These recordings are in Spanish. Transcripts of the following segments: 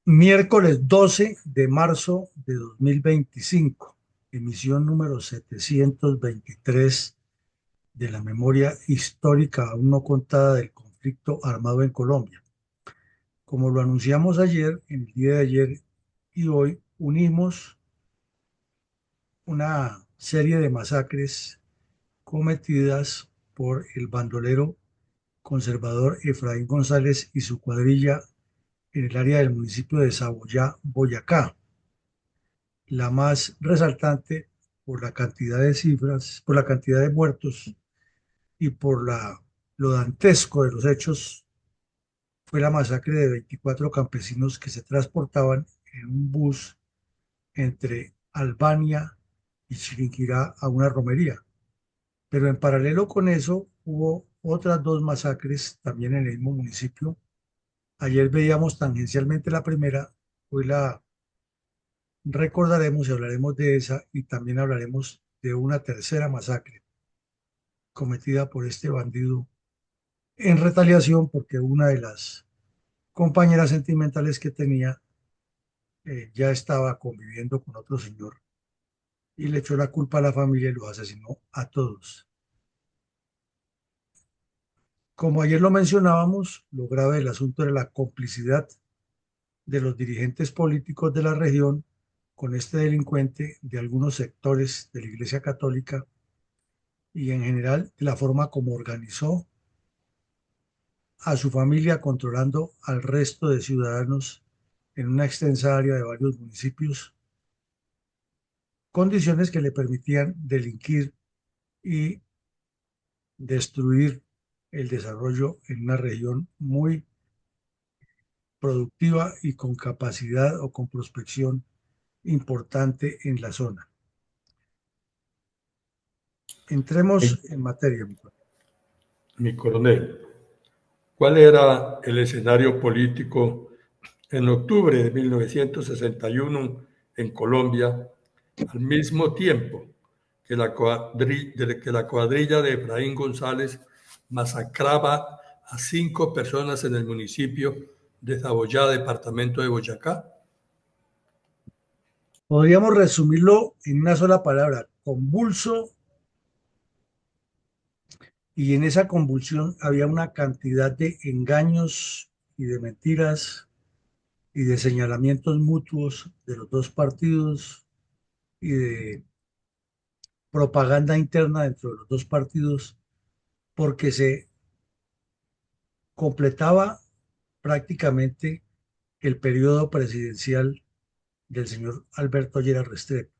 Miércoles 12 de marzo de 2025, emisión número 723 de la memoria histórica aún no contada del conflicto armado en Colombia. Como lo anunciamos ayer, en el día de ayer y hoy, unimos una serie de masacres cometidas por el bandolero conservador Efraín González y su cuadrilla en el área del municipio de Saboyá, Boyacá. La más resaltante por la cantidad de cifras, por la cantidad de muertos y por lo dantesco de los hechos, fue la masacre de 24 campesinos que se transportaban en un bus entre Albania y Chiquinquirá a una romería. Pero en paralelo con eso hubo otras dos masacres también en el mismo municipio. Ayer veíamos tangencialmente la primera, hoy la recordaremos y hablaremos de esa y también hablaremos de una tercera masacre cometida por este bandido en retaliación porque una de las compañeras sentimentales que tenía ya estaba conviviendo con otro señor y le echó la culpa a la familia y los asesinó a todos. Como ayer lo mencionábamos, lo grave del asunto era la complicidad de los dirigentes políticos de la región con este delincuente de algunos sectores de la Iglesia Católica y en general de la forma como organizó a su familia controlando al resto de ciudadanos en una extensa área de varios municipios, condiciones que le permitían delinquir y destruir el desarrollo en una región muy productiva y con capacidad o con prospección importante en la zona. Mi, Entremos en materia, mi colega. mi coronel, ¿cuál era el escenario político en octubre de 1961 en Colombia, al mismo tiempo que la cuadrilla de Efraín González masacraba a 5 personas en el municipio de Saboyá, departamento de Boyacá? Podríamos resumirlo en una sola palabra, convulso, y en esa convulsión había una cantidad de engaños y de mentiras y de señalamientos mutuos de los dos partidos y de propaganda interna dentro de los dos partidos, porque se completaba prácticamente el periodo presidencial del señor Alberto Lleras Restrepo.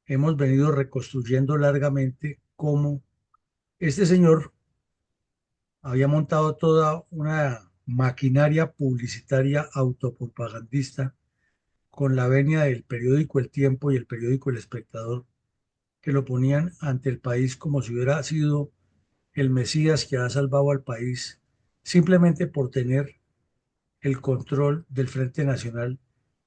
Hemos venido reconstruyendo largamente cómo este señor había montado toda una maquinaria publicitaria autopropagandista con la venia del periódico El Tiempo y el periódico El Espectador, que lo ponían ante el país como si hubiera sido el Mesías que ha salvado al país simplemente por tener el control del Frente Nacional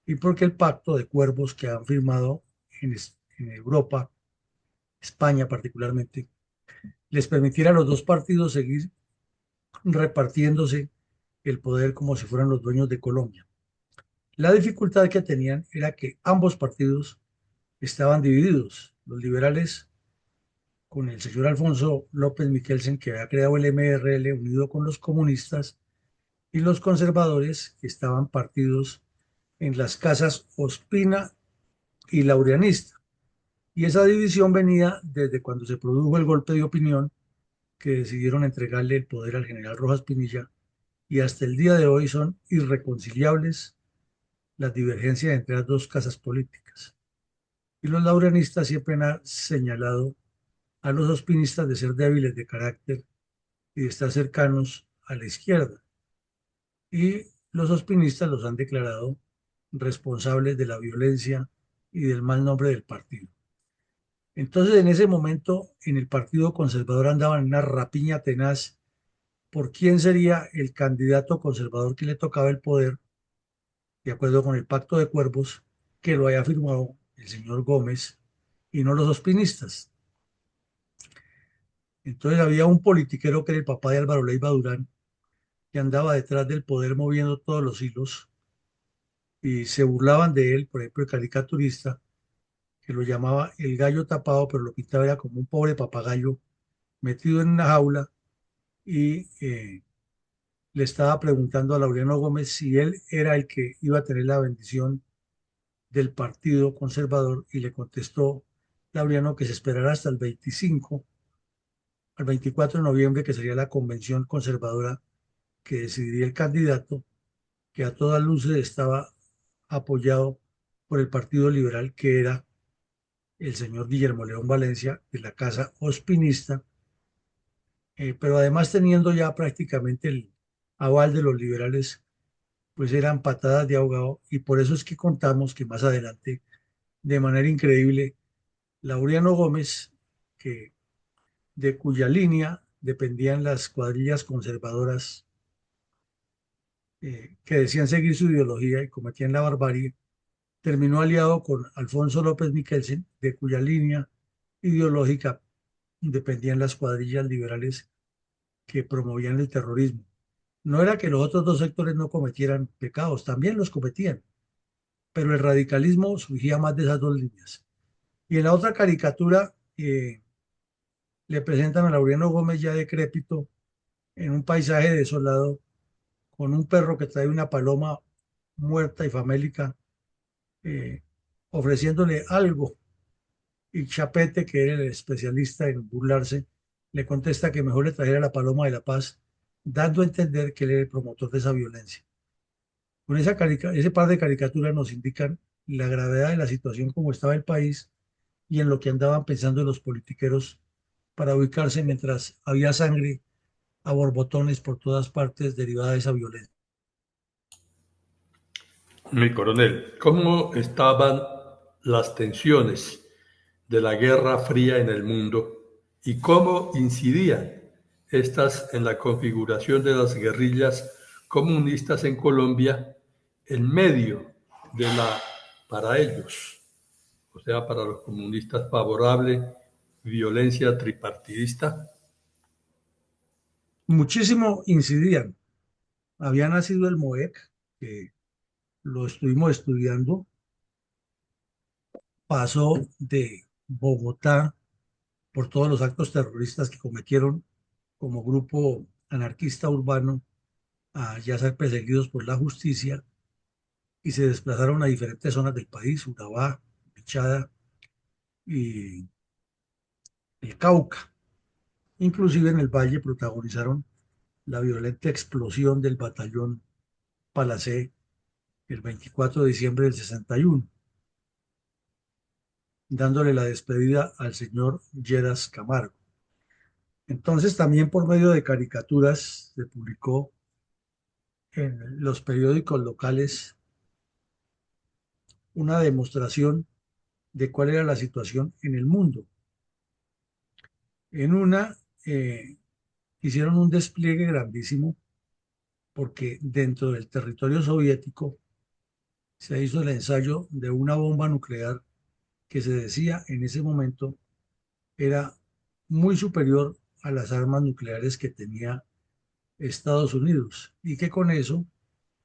y porque el pacto de cuervos que han firmado en Europa, España particularmente, les permitiera a los dos partidos seguir repartiéndose el poder como si fueran los dueños de Colombia. La dificultad que tenían era que ambos partidos estaban divididos. Los liberales con el señor Alfonso López Miquelsen, que había creado el MRL unido con los comunistas, y los conservadores que estaban partidos en las casas Ospina y Laureanista. Y esa división venía desde cuando se produjo el golpe de opinión que decidieron entregarle el poder al general Rojas Pinilla y hasta el día de hoy son irreconciliables las divergencias entre las dos casas políticas. Y los laureanistas siempre han señalado a los ospinistas de ser débiles de carácter y de estar cercanos a la izquierda. Y los ospinistas los han declarado responsables de la violencia y del mal nombre del partido. Entonces, en ese momento, en el Partido Conservador andaban en una rapiña tenaz por quién sería el candidato conservador que le tocaba el poder, de acuerdo con el Pacto de Cuervos, que lo haya firmado el señor Gómez y no los ospinistas. Entonces había un politiquero que era el papá de Álvaro Leiva Durán, que andaba detrás del poder moviendo todos los hilos y se burlaban de él, por ejemplo, el caricaturista, que lo llamaba el gallo tapado, pero lo pintaba era como un pobre papagayo metido en una jaula y le estaba preguntando a Laureano Gómez si él era el que iba a tener la bendición del Partido Conservador y le contestó Laureano que se esperará hasta el 25, al 24 de noviembre, que sería la convención conservadora que decidiría el candidato, que a todas luces estaba apoyado por el Partido Liberal, que era el señor Guillermo León Valencia, de la Casa Ospinista, pero además teniendo ya prácticamente el aval de los liberales, pues eran patadas de ahogado, y por eso es que contamos que más adelante, de manera increíble, Laureano Gómez, que de cuya línea dependían las cuadrillas conservadoras que decían seguir su ideología y cometían la barbarie, terminó aliado con Alfonso López Miquelsen, de cuya línea ideológica dependían las cuadrillas liberales que promovían el terrorismo. No era que los otros dos sectores no cometieran pecados, también los cometían, pero el radicalismo surgía más de esas dos líneas. Y en la otra caricatura le presentan a Laureano Gómez ya decrépito en un paisaje desolado con un perro que trae una paloma muerta y famélica, eh, ofreciéndole algo. Y Chapete, que era el especialista en burlarse, le contesta que mejor le trajera la paloma de la paz, dando a entender que él era el promotor de esa violencia. Con ese par de caricaturas nos indican la gravedad de la situación como estaba el país y en lo que andaban pensando los politiqueros para ubicarse mientras había sangre a borbotones por todas partes derivada de esa violencia. Mi coronel, ¿cómo estaban las tensiones de la Guerra Fría en el mundo y cómo incidían estas en la configuración de las guerrillas comunistas en Colombia en medio de la, para ellos, o sea, para los comunistas favorable violencia tripartidista? Muchísimo incidían. Había nacido el MOEC, que lo estuvimos estudiando, pasó de Bogotá por todos los actos terroristas que cometieron como grupo anarquista urbano a ya ser perseguidos por la justicia y se desplazaron a diferentes zonas del país, Urabá, Bichada y el Cauca. Inclusive en el Valle protagonizaron la violenta explosión del batallón Palacé el 24 de diciembre del 61, dándole la despedida al señor Lleras Camargo. Entonces también por medio de caricaturas se publicó en los periódicos locales una demostración de cuál era la situación en el mundo. En una hicieron un despliegue grandísimo porque dentro del territorio soviético se hizo el ensayo de una bomba nuclear que se decía en ese momento era muy superior a las armas nucleares que tenía Estados Unidos y que con eso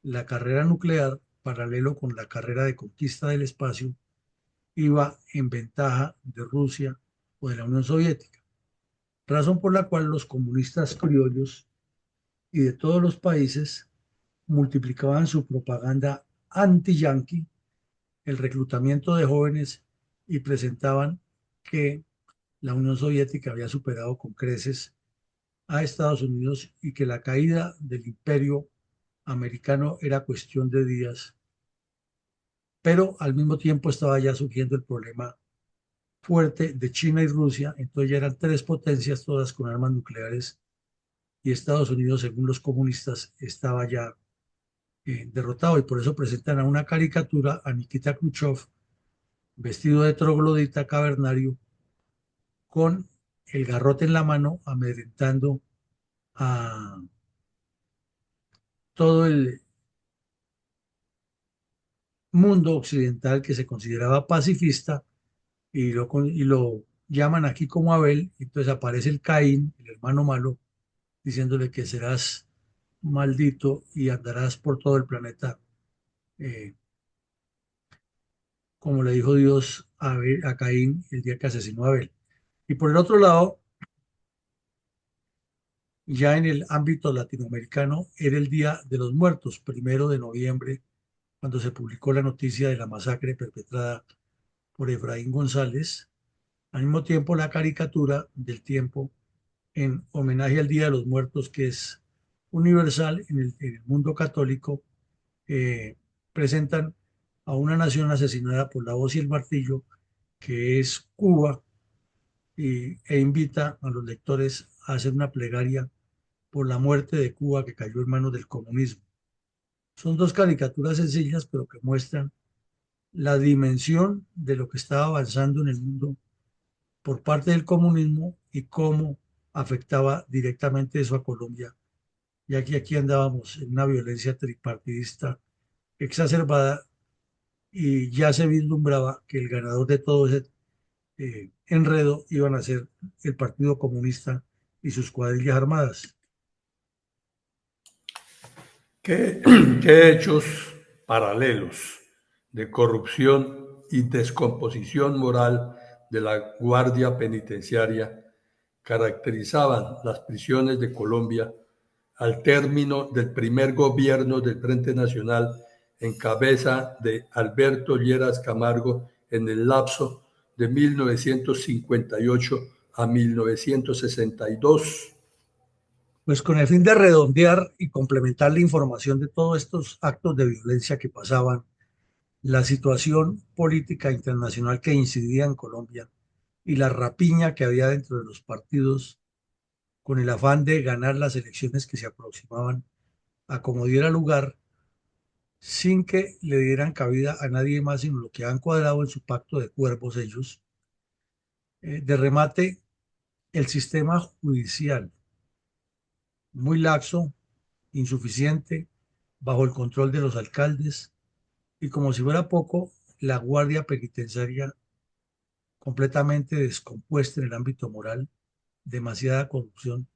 la carrera nuclear, paralelo con la carrera de conquista del espacio, iba en ventaja de Rusia o de la Unión Soviética, razón por la cual los comunistas criollos y de todos los países multiplicaban su propaganda anti-yanqui, el reclutamiento de jóvenes y presentaban que la Unión Soviética había superado con creces a Estados Unidos y que la caída del imperio americano era cuestión de días, pero al mismo tiempo estaba ya surgiendo el problema fuerte de China y Rusia, entonces ya eran tres potencias todas con armas nucleares y Estados Unidos, según los comunistas, estaba ya derrotado y por eso presentan a una caricatura a Nikita Khrushchev vestido de troglodita cavernario con el garrote en la mano amedrentando a todo el mundo occidental que se consideraba pacifista y lo llaman aquí como Abel, entonces aparece el Caín, el hermano malo, diciéndole que serás maldito y andarás por todo el planeta como le dijo Dios a Caín el día que asesinó a Abel. Y por el otro lado, ya en el ámbito latinoamericano, era el Día de los Muertos, 1 de noviembre, cuando se publicó la noticia de la masacre perpetrada por Efraín González. Al mismo tiempo, la caricatura del tiempo en homenaje al Día de los Muertos, que es universal en el mundo católico, presentan a una nación asesinada por la hoz y el martillo, que es Cuba, e invita a los lectores a hacer una plegaria por la muerte de Cuba que cayó en manos del comunismo. Son dos caricaturas sencillas, pero que muestran la dimensión de lo que estaba avanzando en el mundo por parte del comunismo y cómo afectaba directamente eso a Colombia, ya que aquí andábamos en una violencia tripartidista exacerbada y ya se vislumbraba que el ganador de todo ese enredo iban a ser el Partido Comunista y sus cuadrillas armadas. ¿Qué, qué hechos paralelos de corrupción y descomposición moral de la Guardia Penitenciaria caracterizaban las prisiones de Colombia al término del primer gobierno del Frente Nacional en cabeza de Alberto Lleras Camargo en el lapso de 1958 a 1962? Pues con el fin de redondear y complementar la información de todos estos actos de violencia que pasaban, la situación política internacional que incidía en Colombia y la rapiña que había dentro de los partidos con el afán de ganar las elecciones que se aproximaban a como diera lugar, sin que le dieran cabida a nadie más sino lo que han cuadrado en su pacto de cuervos ellos, de remate el sistema judicial, muy laxo, insuficiente, bajo el control de los alcaldes, y como si fuera poco, la guardia penitenciaria completamente descompuesta en el ámbito moral, demasiada corrupción.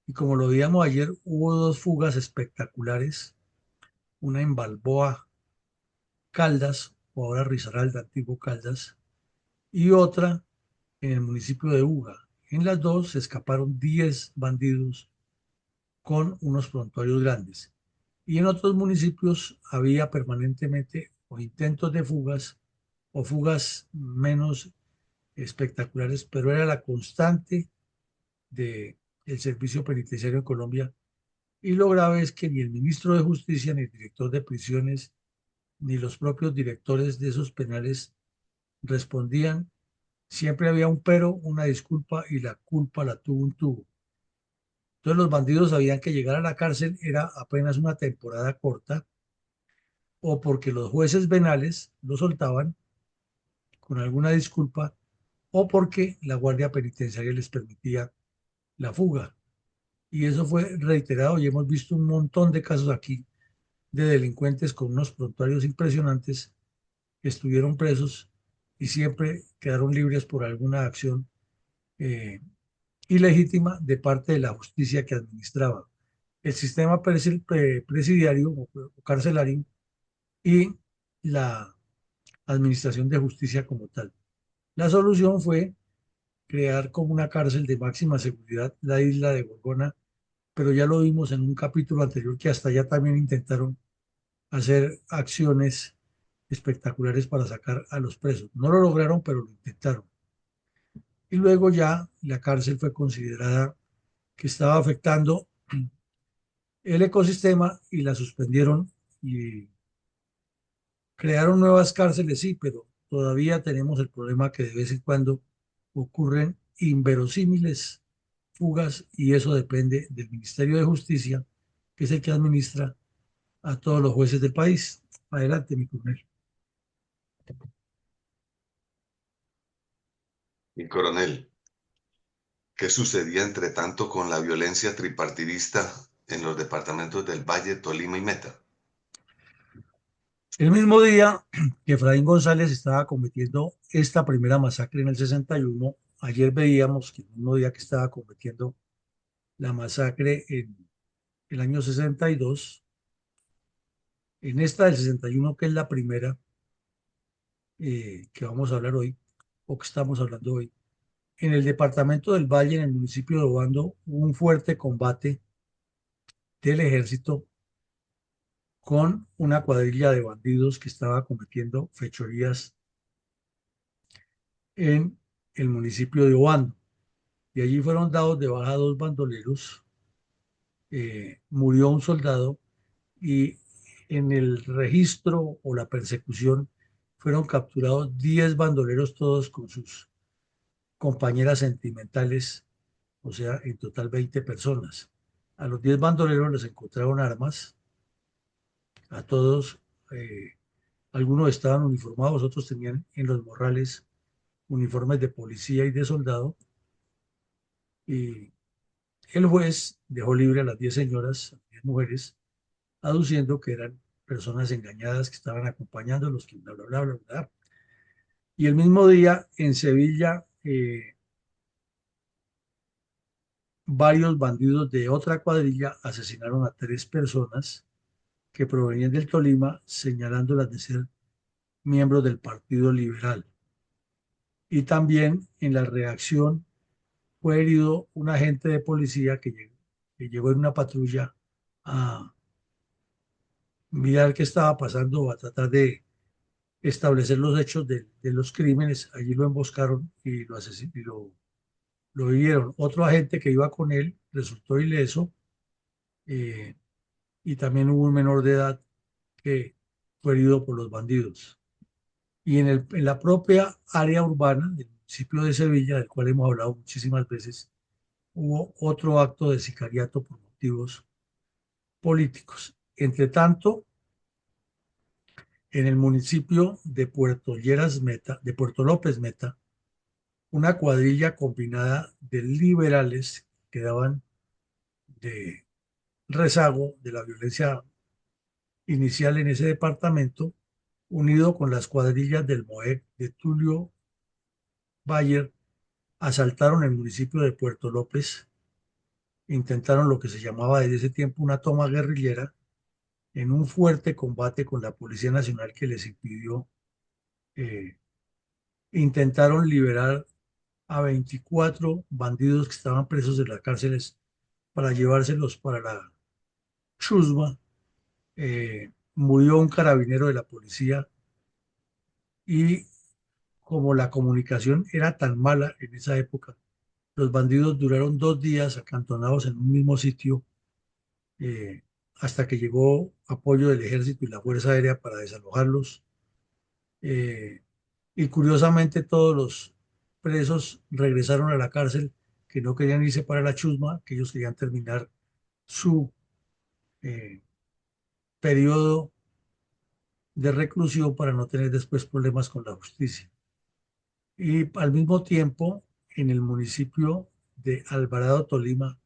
Y como lo veíamos ayer, hubo dos fugas espectaculares, una en Balboa, Caldas, o ahora Risaralda, antiguo Caldas, y otra en el municipio de Uga. En las dos se escaparon 10 bandidos con unos prontuarios grandes. Y en otros municipios había permanentemente o intentos de fugas o fugas menos espectaculares, pero era la constante del servicio penitenciario en Colombia. Y lo grave es que ni el ministro de Justicia, ni el director de prisiones, ni los propios directores de esos penales respondían. Siempre había un pero, una disculpa, y la culpa la tuvo un tubo. Entonces los bandidos sabían que llegar a la cárcel era apenas una temporada corta, o porque los jueces venales lo soltaban con alguna disculpa, o porque la guardia penitenciaria les permitía la fuga. Y eso fue reiterado y hemos visto un montón de casos aquí de delincuentes con unos prontuarios impresionantes que estuvieron presos y siempre quedaron libres por alguna acción eh, ilegítima de parte de la justicia que administraba el sistema presidiario o carcelario y la administración de justicia como tal. La solución fue crear como una cárcel de máxima seguridad la isla de Gorgona, pero ya lo vimos en un capítulo anterior que hasta allá también intentaron hacer acciones espectaculares para sacar a los presos. No lo lograron, pero lo intentaron. Y luego ya la cárcel fue considerada que estaba afectando el ecosistema y la suspendieron y crearon nuevas cárceles, sí, pero todavía tenemos el problema que de vez en cuando ocurren inverosímiles fugas y eso depende del Ministerio de Justicia, que es el que administra a todos los jueces del país. Adelante, mi coronel. Y coronel, ¿qué sucedía entre tanto con la violencia tripartidista en los departamentos del Valle, Tolima y Meta? El mismo día que Efraín González estaba cometiendo esta primera masacre en el 61, ayer veíamos que el mismo día que estaba cometiendo la masacre en el año 62, en esta del 61, que es la primera, que vamos a hablar hoy, o que estamos hablando hoy. En el departamento del Valle, en el municipio de Obando, hubo un fuerte combate del ejército con una cuadrilla de bandidos que estaba cometiendo fechorías en el municipio de Obando. Y allí fueron dados de baja dos bandoleros, murió un soldado y en el registro o la persecución fueron capturados 10 bandoleros, todos con sus compañeras sentimentales, o sea, en total 20 personas. A los 10 bandoleros les encontraron armas, a todos, eh, algunos estaban uniformados, otros tenían en los morrales uniformes de policía y de soldado, y el juez dejó libre a las 10 señoras, 10 mujeres, aduciendo que eran personas engañadas que estaban acompañándolos, que bla, bla, bla, bla, bla. Y el mismo día en Sevilla, varios bandidos de otra cuadrilla asesinaron a 3 personas que provenían del Tolima, señalándolas de ser miembros del Partido Liberal. Y también en la reacción fue herido un agente de policía que llegó en una patrulla a mirar qué estaba pasando, a tratar de establecer los hechos de los crímenes. Allí lo emboscaron y lo hirieron. Otro agente que iba con él resultó ileso, eh, y también hubo un menor de edad que fue herido por los bandidos. Y en la propia área urbana del municipio de Sevilla, del cual hemos hablado muchísimas veces, hubo otro acto de sicariato por motivos políticos. Entre tanto, en el municipio de Puerto Lleras Meta, de Puerto López Meta, una cuadrilla combinada de liberales que daban de rezago de la violencia inicial en ese departamento, unido con las cuadrillas del MOEC de Tulio Bayer, asaltaron el municipio de Puerto López, intentaron lo que se llamaba desde ese tiempo una toma guerrillera en un fuerte combate con la Policía Nacional que les impidió. eh, Intentaron liberar a 24 bandidos que estaban presos en las cárceles para llevárselos para la chusma. Murió un carabinero de la policía y como la comunicación era tan mala en esa época, los bandidos duraron 2 días acantonados en un mismo sitio, eh, hasta que llegó apoyo del ejército y la Fuerza Aérea para desalojarlos. eh, y curiosamente todos los presos regresaron a la cárcel, que no querían irse para la chusma, que ellos querían terminar su eh, periodo de reclusión para no tener después problemas con la justicia. Y al mismo tiempo, en el municipio de Alvarado, Tolima,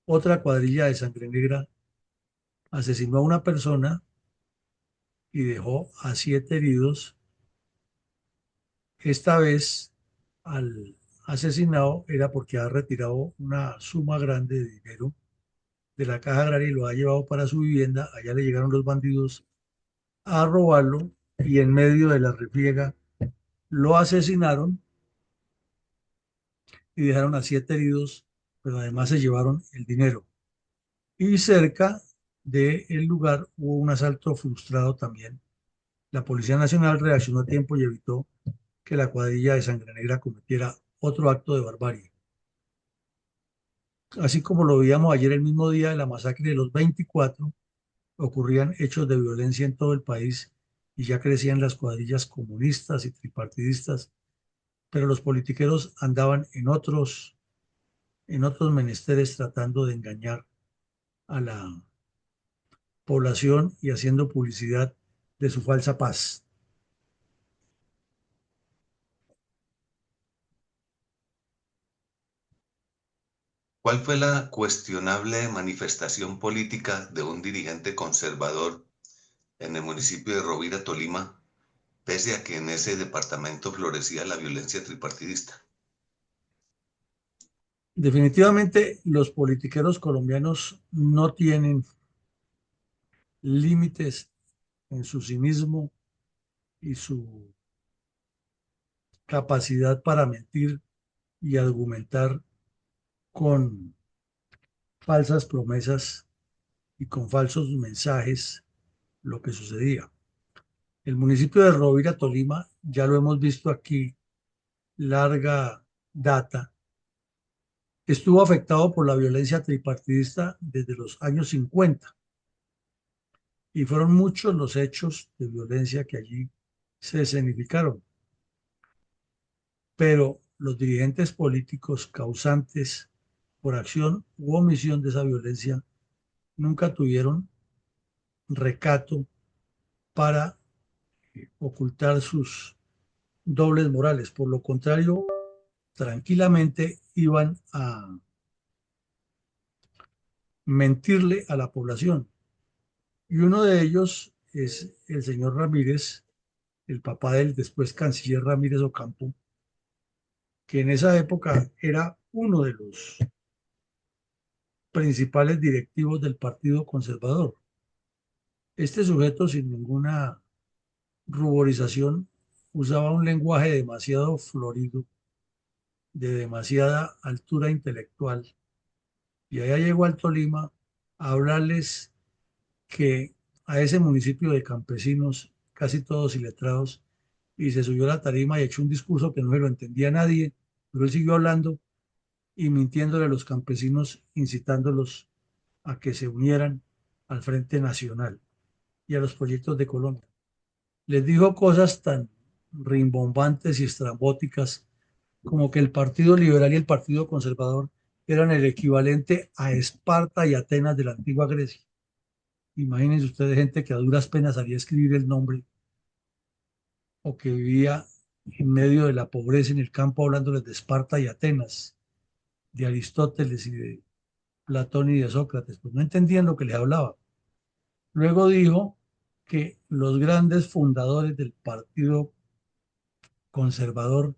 otra cuadrilla de sangre negra asesinó a una persona y dejó a 7 heridos. Esta vez al asesinado era porque ha retirado una suma grande de dinero de la caja agraria y lo ha llevado para su vivienda. Allá le llegaron los bandidos a robarlo y en medio de la refriega lo asesinaron y dejaron a 7 heridos, pero además se llevaron el dinero. Y cerca del lugar hubo un asalto frustrado también. La Policía Nacional reaccionó a tiempo y evitó que la cuadrilla de Sangre Negra cometiera otro acto de barbarie. Así como lo veíamos ayer, el mismo día de la masacre de los 24, ocurrían hechos de violencia en todo el país y ya crecían las cuadrillas comunistas y tripartidistas, pero los politiqueros andaban en otros menesteres tratando de engañar a la población y haciendo publicidad de su falsa paz. ¿Cuál fue la cuestionable manifestación política de un dirigente conservador en el municipio de Rovira, Tolima, pese a que en ese departamento florecía la violencia tripartidista? Definitivamente los politiqueros colombianos no tienen límites en su cinismo y su capacidad para mentir y argumentar con falsas promesas y con falsos mensajes lo que sucedía. El municipio de Rovira, Tolima, ya lo hemos visto aquí, larga data, estuvo afectado por la violencia tripartidista desde los años 50 y fueron muchos los hechos de violencia que allí se escenificaron, pero los dirigentes políticos causantes por acción u omisión de esa violencia nunca tuvieron recato para ocultar sus dobles morales. Por lo contrario, tranquilamente iban a mentirle a la población. Y uno de ellos es el señor Ramírez, el papá del después canciller Ramírez Ocampo, que en esa época era uno de los principales directivos del Partido Conservador. Este sujeto, sin ninguna ruborización, usaba un lenguaje demasiado florido, de demasiada altura intelectual, y allá llegó al Tolima a hablarles que a ese municipio de campesinos, casi todos iletrados, y se subió a la tarima y echó un discurso que no se lo entendía nadie, pero él siguió hablando y mintiéndole a los campesinos, incitándolos a que se unieran al Frente Nacional y a los proyectos de Colombia. Les dijo cosas tan rimbombantes y estrambóticas como que el Partido Liberal y el Partido Conservador eran el equivalente a Esparta y Atenas de la antigua Grecia. Imagínense ustedes gente que a duras penas sabía escribir el nombre o que vivía en medio de la pobreza en el campo hablándoles de Esparta y Atenas, de Aristóteles y de Platón y de Sócrates, pues no entendían lo que les hablaba. Luego dijo que los grandes fundadores del Partido Conservador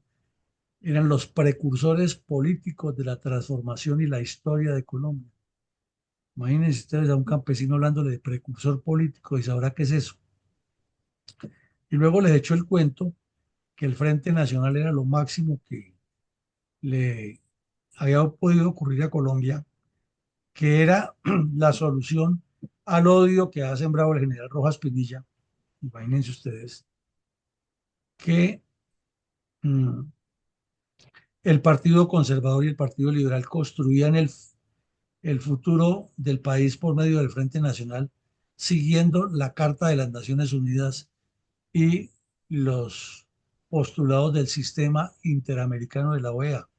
eran los precursores políticos de la transformación y la historia de Colombia. Imagínense ustedes a un campesino hablándole de precursor político y sabrá qué es eso. Y luego les echó el cuento que el Frente Nacional era lo máximo que le había podido ocurrir a Colombia, que era la solución al odio que ha sembrado el general Rojas Pinilla. Imagínense ustedes que mm, el Partido Conservador y el Partido Liberal construían el futuro del país por medio del Frente Nacional, siguiendo la Carta de las Naciones Unidas y los postulados del sistema interamericano de la OEA,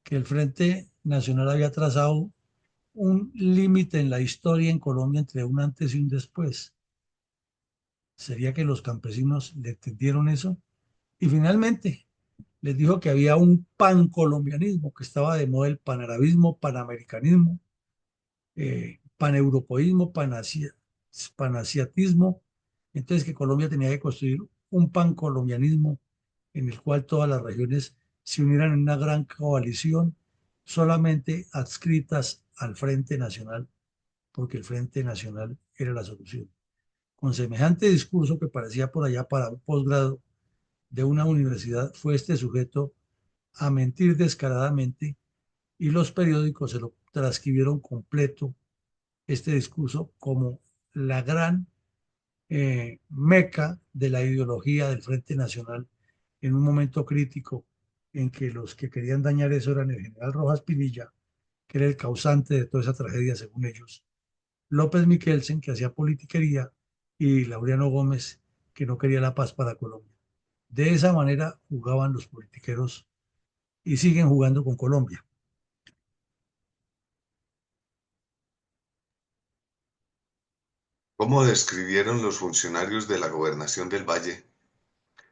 que el Frente Nacional había trazado un límite en la historia en Colombia entre un antes y un después. ¿Sería que los campesinos le entendieron eso? Y finalmente les dijo que había un pancolombianismo, que estaba de moda el panarabismo, panamericanismo, paneuropeísmo, panasiatismo. Entonces que Colombia tenía que construir un pancolombianismo en el cual todas las regiones se unieran en una gran coalición solamente adscritas al Frente Nacional, porque el Frente Nacional era la solución. Con semejante discurso que parecía por allá para un posgrado de una universidad, fue este sujeto a mentir descaradamente y los periódicos se lo transcribieron completo, este discurso, como la gran meca de la ideología del Frente Nacional en un momento crítico en que los que querían dañar eso eran el general Rojas Pinilla, que era el causante de toda esa tragedia según ellos, López Miquelsen, que hacía politiquería, y Laureano Gómez, que no quería la paz para Colombia. De esa manera jugaban los politiqueros y siguen jugando con Colombia. ¿Cómo describieron los funcionarios de la Gobernación del Valle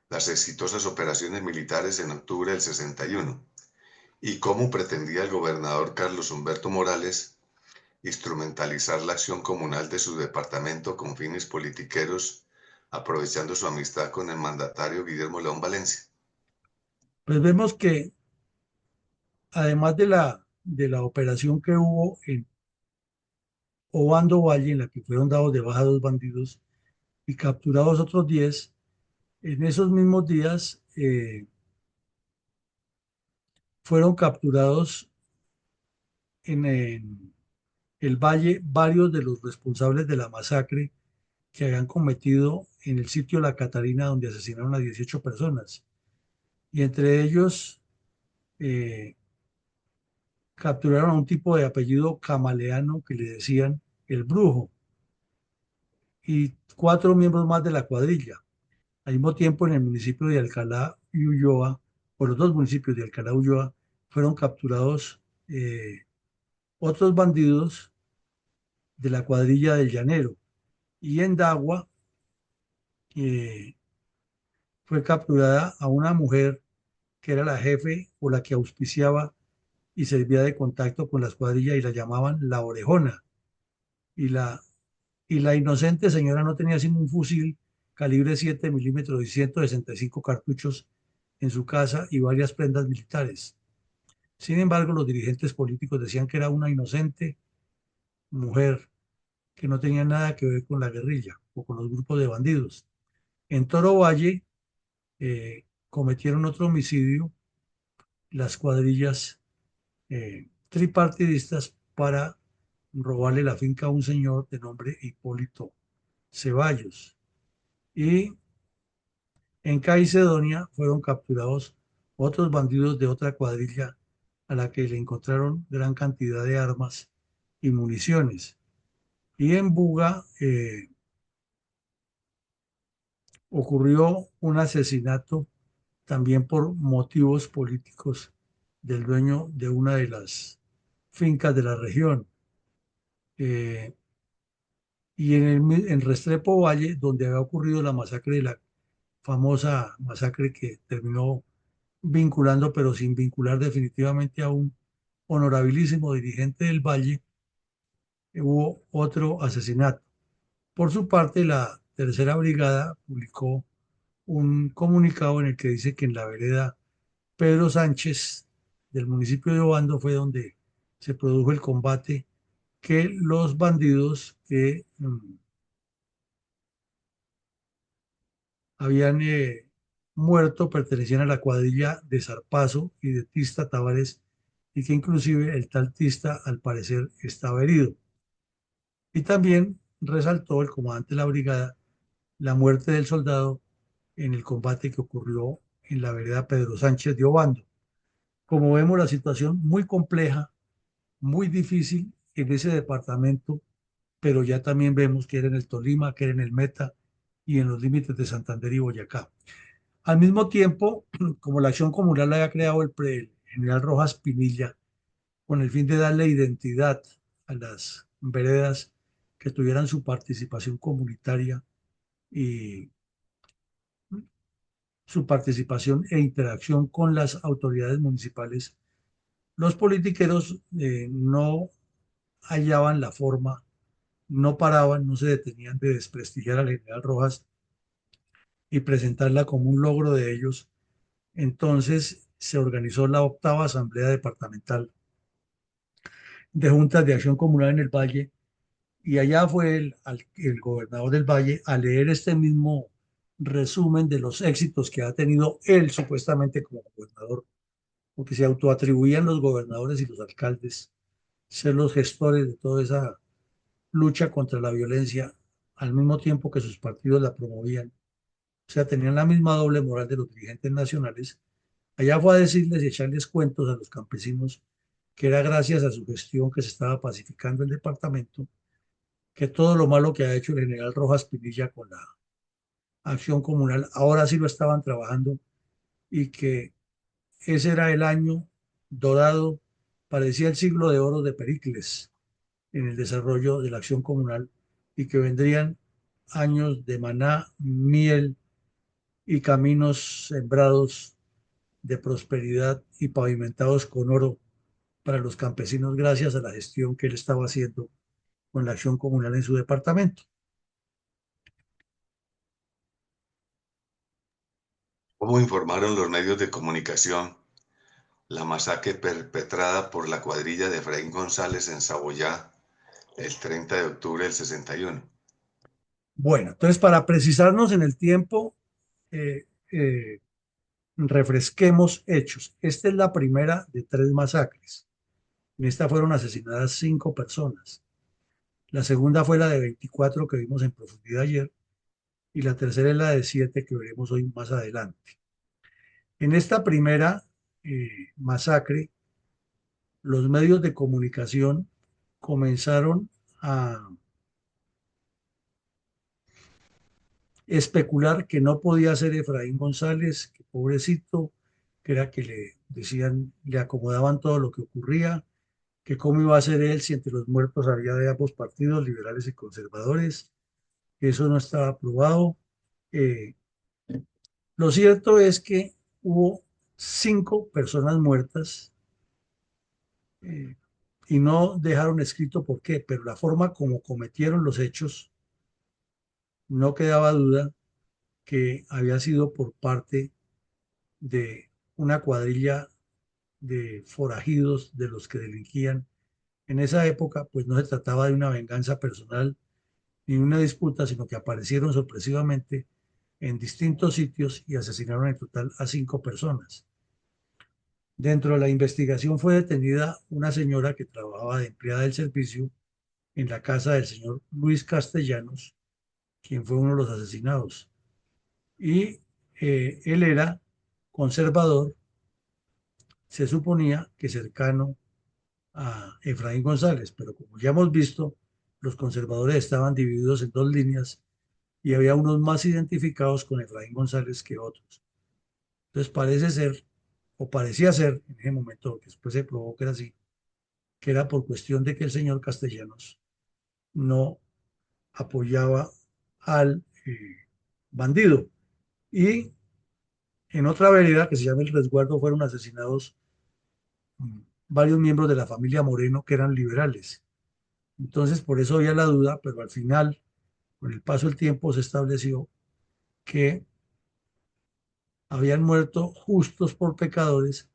las exitosas operaciones militares en octubre del 61? ¿Y cómo pretendía el gobernador Carlos Humberto Morales instrumentalizar la acción comunal de su departamento con fines politiqueros, aprovechando su amistad con el mandatario Guillermo León Valencia? Pues vemos que además de la operación que hubo en Obando Valle, en la que fueron dados de baja 2 bandidos y capturados otros 10, en esos mismos días fueron capturados en el Valle varios de los responsables de la masacre que habían cometido en el sitio La Catarina, donde asesinaron a 18 personas. Y entre ellos eh, capturaron a un tipo de apellido camaleano que le decían el Brujo y cuatro miembros más de la cuadrilla. Al mismo tiempo, en el municipio de Alcalá y Ulloa, por los dos municipios de Alcalá y Ulloa, fueron capturados otros bandidos de la cuadrilla del Llanero. Y en Dagua eh, fue capturada a una mujer que era la jefe o la que auspiciaba y servía de contacto con las cuadrillas y la llamaban la Orejona. Y la inocente señora no tenía sino un fusil calibre 7 milímetros y 165 cartuchos en su casa y varias prendas militares. Sin embargo, los dirigentes políticos decían que era una inocente mujer que no tenía nada que ver con la guerrilla o con los grupos de bandidos. En Toro Valle cometieron otro homicidio las cuadrillas tripartidistas para robarle la finca a un señor de nombre Hipólito Ceballos. Y en Caicedonia fueron capturados otros bandidos de otra cuadrilla a la que le encontraron gran cantidad de armas y municiones. Y en Buga ocurrió un asesinato también por motivos políticos del dueño de una de las fincas de la región. Eh, y en Restrepo Valle, donde había ocurrido la masacre, de la famosa masacre que terminó vinculando, pero sin vincular definitivamente a un honorabilísimo dirigente del Valle, hubo otro asesinato. Por su parte, la Tercera Brigada publicó un comunicado en el que dice que en la vereda Pedro Sánchez del municipio de Obando fue donde se produjo el combate que los bandidos que habían muerto pertenecían a la cuadrilla de Zarpazo y de Tista Tavares y que inclusive el tal Tista al parecer estaba herido. Y también resaltó el comandante de la brigada la muerte del soldado en el combate que ocurrió en la vereda Pedro Sánchez de Obando. Como vemos, la situación muy compleja, muy difícil en ese departamento, pero ya también vemos que era en el Tolima, que era en el Meta y en los límites de Santander y Boyacá. Al mismo tiempo, como la acción comunal la había creado el general Rojas Pinilla, con el fin de darle identidad a las veredas que tuvieran su participación comunitaria y su participación e interacción con las autoridades municipales, los politiqueros no hallaban la forma, no paraban, no se detenían de desprestigiar al general Rojas y presentarla como un logro de ellos. Entonces se organizó la octava Asamblea Departamental de Juntas de Acción Comunal en el Valle y allá fue el gobernador del Valle a leer este mismo resumen de los éxitos que ha tenido él supuestamente como gobernador, porque se autoatribuían los gobernadores y los alcaldes ser los gestores de toda esa lucha contra la violencia al mismo tiempo que sus partidos la promovían. O sea, tenían la misma doble moral de los dirigentes nacionales. Allá fue a decirles y echarles cuentos a los campesinos que era gracias a su gestión que se estaba pacificando el departamento, que todo lo malo que ha hecho el general Rojas Pinilla con la acción comunal, ahora sí lo estaban trabajando y que ese era el año dorado, parecía el siglo de oro de Pericles en el desarrollo de la acción comunal y que vendrían años de maná, miel y caminos sembrados de prosperidad y pavimentados con oro para los campesinos gracias a la gestión que él estaba haciendo con la acción comunal en su departamento. ¿Cómo informaron los medios de comunicación la masacre perpetrada por la cuadrilla de Efraín González en Saboyá el 30 de octubre del 61? Bueno, entonces para precisarnos en el tiempo, eh, eh, refresquemos hechos. Esta es la primera de 3 masacres. En esta fueron asesinadas 5 personas. La segunda fue la de 24 que vimos en profundidad ayer y la tercera es la de 7 que veremos hoy más adelante. En esta primera masacre, los medios de comunicación comenzaron a especular que no podía ser Efraín González, que pobrecito, que era que le decían, le acomodaban todo lo que ocurría, que cómo iba a ser él si entre los muertos había de ambos partidos, liberales y conservadores, que eso no estaba aprobado. Eh, lo cierto es que hubo 5 personas muertas eh, y no dejaron escrito por qué, pero la forma como cometieron los hechos, no quedaba duda que había sido por parte de una cuadrilla de forajidos de los que delinquían. En esa época, pues no se trataba de una venganza personal ni una disputa, sino que aparecieron sorpresivamente en distintos sitios y asesinaron en total a 5 personas. Dentro de la investigación fue detenida una señora que trabajaba de empleada del servicio en la casa del señor Luis Castellanos, quien fue uno de los asesinados. Y él era conservador, se suponía que cercano a Efraín González, pero como ya hemos visto, los conservadores estaban divididos en 2 líneas y había unos más identificados con Efraín González que otros. Entonces parece ser, o parecía ser en ese momento, que después se probó que era así, que era por cuestión de que el señor Castellanos no apoyaba al bandido. Y en otra vereda que se llama El Resguardo fueron asesinados varios miembros de la familia Moreno que eran liberales. Entonces, por eso había la duda, pero al final, con el paso del tiempo, se estableció que habían muerto justos por pecadores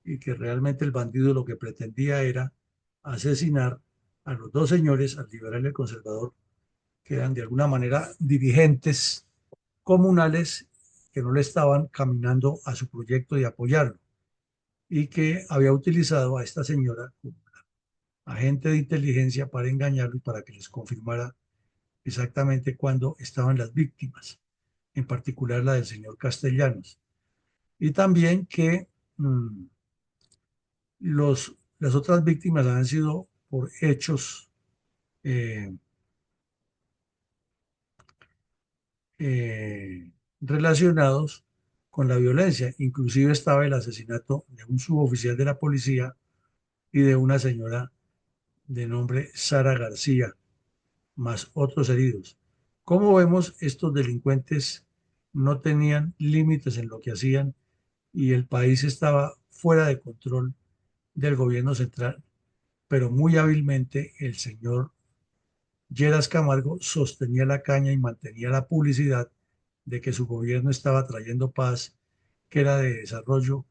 y que realmente el bandido lo que pretendía era asesinar a los 2 señores, al liberal y al conservador, que eran de alguna manera dirigentes comunales que no le estaban caminando a su proyecto de apoyarlo y que había utilizado a esta señora como agente de inteligencia para engañarlo y para que les confirmara exactamente cuándo estaban las víctimas, en particular la del señor Castellanos. Y también que las otras víctimas han sido por hechos eh, eh, relacionados con la violencia. Inclusive estaba el asesinato de un suboficial de la policía y de una señora de nombre Sara García, más otros heridos. Como vemos, estos delincuentes no tenían límites en lo que hacían y el país estaba fuera de control del gobierno central, pero muy hábilmente el señor Lleras Camargo sostenía la caña y mantenía la publicidad de que su gobierno estaba trayendo paz, que era de desarrollo,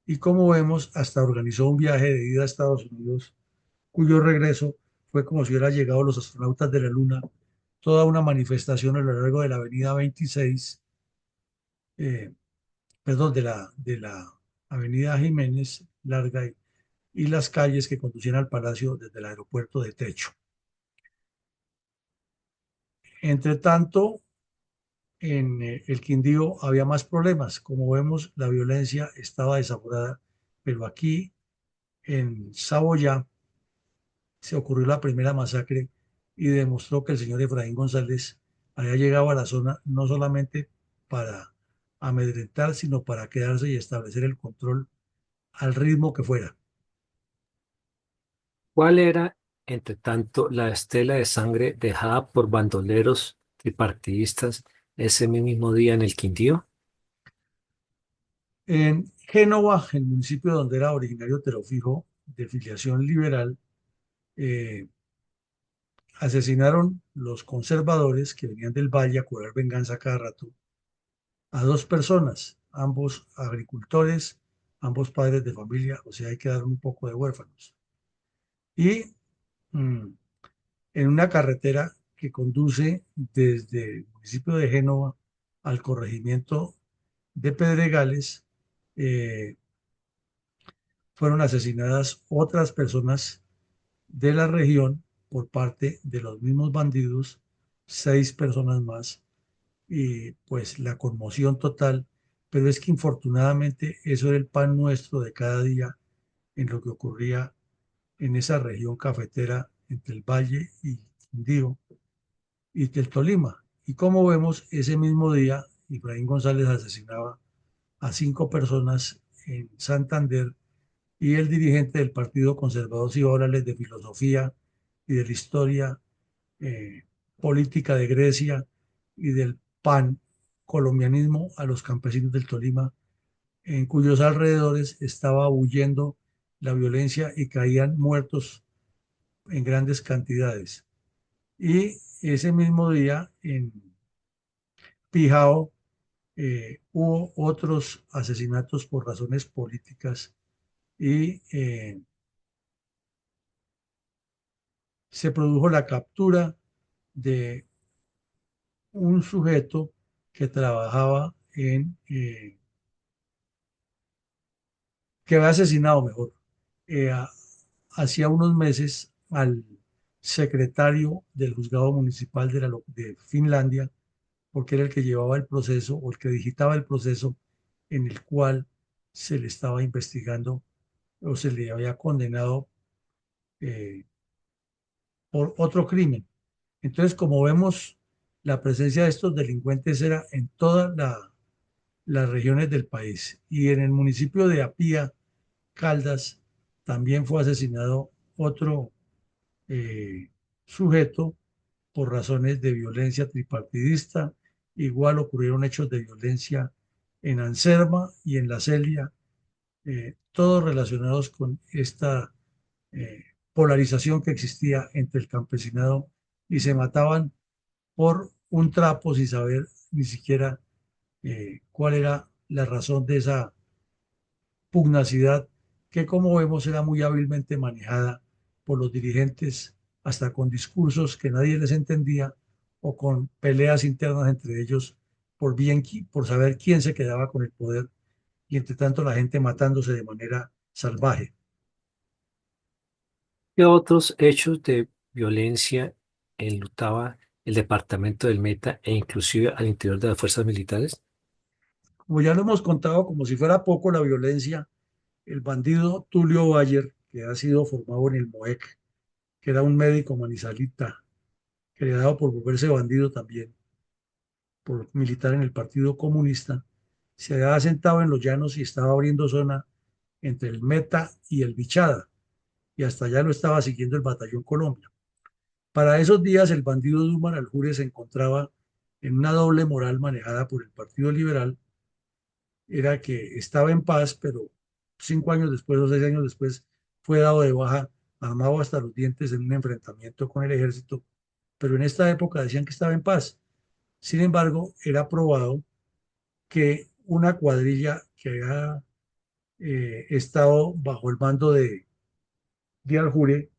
y como vemos, hasta organizó un viaje de ida a Estados Unidos, cuyo regreso fue como si hubieran llegado los astronautas de la Luna, toda una manifestación a lo largo de la avenida 26, eh, perdón, de la avenida Jiménez Larga y las calles que conducían al palacio desde el aeropuerto de Techo. Entre tanto, en el Quindío había más problemas. Como vemos, la violencia estaba desaforada, pero aquí en Saboyá se ocurrió la primera masacre y demostró que el señor Efraín González había llegado a la zona no solamente para amedrentar, sino para quedarse y establecer el control al ritmo que fuera. ¿Cuál era, entre tanto, la estela de sangre dejada por bandoleros tripartidistas ese mismo día en el Quindío? En Génova, el municipio donde era originario Terofijo, de filiación liberal, eh, asesinaron los conservadores que venían del valle a cobrar venganza cada rato a 2 personas, ambos agricultores, ambos padres de familia, o sea, hay que dar un poco de huérfanos. Y mm, en una carretera que conduce desde el municipio de Génova al corregimiento de Pedregales, eh, fueron asesinadas otras personas de la región por parte de los mismos bandidos, 6 personas más, y pues la conmoción total, pero es que infortunadamente eso era el pan nuestro de cada día en lo que ocurría en esa región cafetera entre el Valle y Quindío y del Tolima. Y como vemos, ese mismo día, Ibrahim González asesinaba a 5 personas en Santander y el dirigente del Partido Conservador se iba a hablarles de filosofía y de la historia eh, política de Grecia y del pan colombianismo a los campesinos del Tolima, en cuyos alrededores estaba huyendo la violencia y caían muertos en grandes cantidades. Y ese mismo día en Pijao hubo otros asesinatos por razones políticas y se produjo la captura de un sujeto que trabajaba que había asesinado mejor, eh, a- hacía unos meses al secretario del juzgado municipal de Finlandia, porque era el que llevaba el proceso o el que digitaba el proceso en el cual se le estaba investigando o se le había condenado eh, por otro crimen. Entonces, como vemos, la presencia de estos delincuentes era en todas las regiones del país. Y en el municipio de Apía, Caldas, también fue asesinado otro eh, sujeto por razones de violencia tripartidista. Igual ocurrieron hechos de violencia en Anserma y en La Celia, todos relacionados con esta polarización que existía entre el campesinado y se mataban por un trapo sin saber ni siquiera cuál era la razón de esa pugnacidad que, como vemos, era muy hábilmente manejada por los dirigentes, hasta con discursos que nadie les entendía o con peleas internas entre ellos por saber quién se quedaba con el poder y entre tanto la gente matándose de manera salvaje. ¿Qué otros hechos de violencia enlutaba el departamento del Meta e inclusive al interior de las fuerzas militares? Como ya lo hemos contado, como si fuera poco la violencia, el bandido Tulio Bayer, que ha sido formado en el MOEC, que era un médico manizalita, que le ha dado por volverse bandido también, por militar en el Partido Comunista, se había asentado en los llanos y estaba abriendo zona entre el Meta y el Bichada, y hasta allá lo estaba siguiendo el Batallón Colombia. Para esos días, el bandido Dumar Aljure se encontraba en una doble moral manejada por el Partido Liberal, era que estaba en paz, pero 5 años después o 6 años después fue dado de baja, armado hasta los dientes en un enfrentamiento con el ejército, pero en esta época decían que estaba en paz. Sin embargo, era probado que una cuadrilla que había estado bajo el mando de Aljure